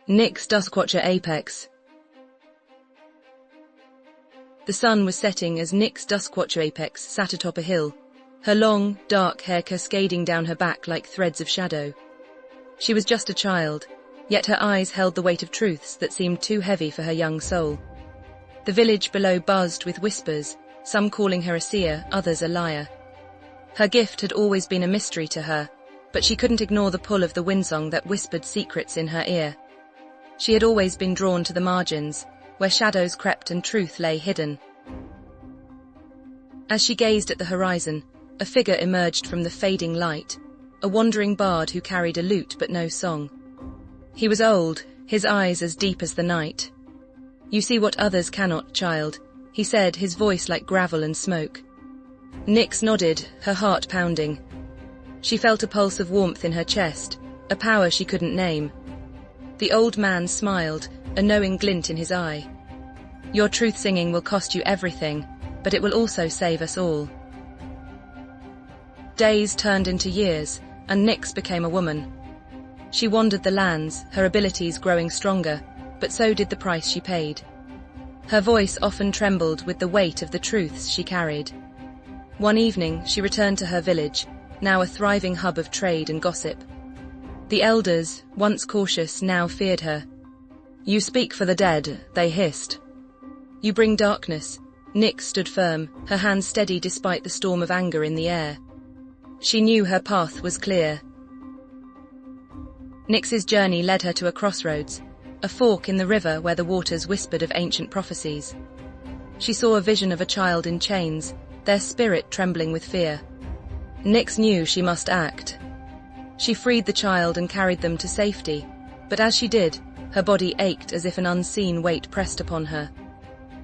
Nyx Duskwatcher Apex. The sun was setting as Nyx Duskwatcher Apex sat atop a hill, her long, dark hair cascading down her back like threads of shadow. She was just a child, yet her eyes held the weight of truths that seemed too heavy for her young soul. The village below buzzed with whispers, some calling her a seer, others a liar. Her gift had always been a mystery to her, but she couldn't ignore the pull of the windsong that whispered secrets in her ear. She had always been drawn to the margins, where shadows crept and truth lay hidden. As she gazed at the horizon, a figure emerged from the fading light, a wandering bard who carried a lute but no song. He was old, his eyes as deep as the night. "You see what others cannot, child," he said, his voice like gravel and smoke. Nyx nodded, her heart pounding. She felt a pulse of warmth in her chest, a power she couldn't name. The old man smiled, a knowing glint in his eye. "Your truth-singing will cost you everything, but it will also save us all." Days turned into years, and Nyx became a woman. She wandered the lands, her abilities growing stronger, but so did the price she paid. Her voice often trembled with the weight of the truths she carried. One evening, she returned to her village, now a thriving hub of trade and gossip. The elders, once cautious, now feared her. "You speak for the dead," they hissed. "You bring darkness." Nyx stood firm, her hands steady despite the storm of anger in the air. She knew her path was clear. Nyx's journey led her to a crossroads, a fork in the river where the waters whispered of ancient prophecies. She saw a vision of a child in chains, their spirit trembling with fear. Nyx knew she must act. She freed the child and carried them to safety, but as she did, her body ached as if an unseen weight pressed upon her.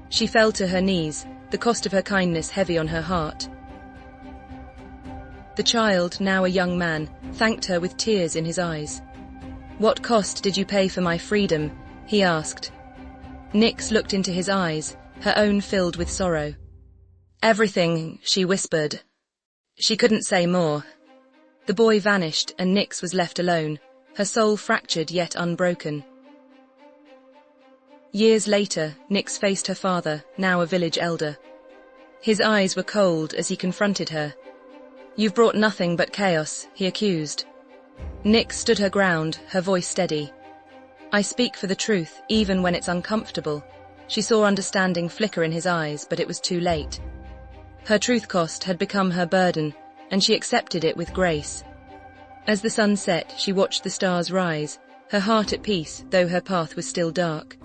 She fell to her knees, the cost of her kindness heavy on her heart. The child, now a young man, thanked her with tears in his eyes. "What cost did you pay for my freedom?" he asked. Nyx looked into his eyes, her own filled with sorrow. "Everything," she whispered. She couldn't say more. The boy vanished, and Nyx was left alone, her soul fractured yet unbroken. Years later, Nyx faced her father, now a village elder. His eyes were cold as he confronted her. "You've brought nothing but chaos," he accused. Nyx stood her ground, her voice steady. "I speak for the truth, even when it's uncomfortable." She saw understanding flicker in his eyes, but it was too late. Her truth cost had become her burden, and she accepted it with grace. As the sun set, she watched the stars rise, her heart at peace, though her path was still dark.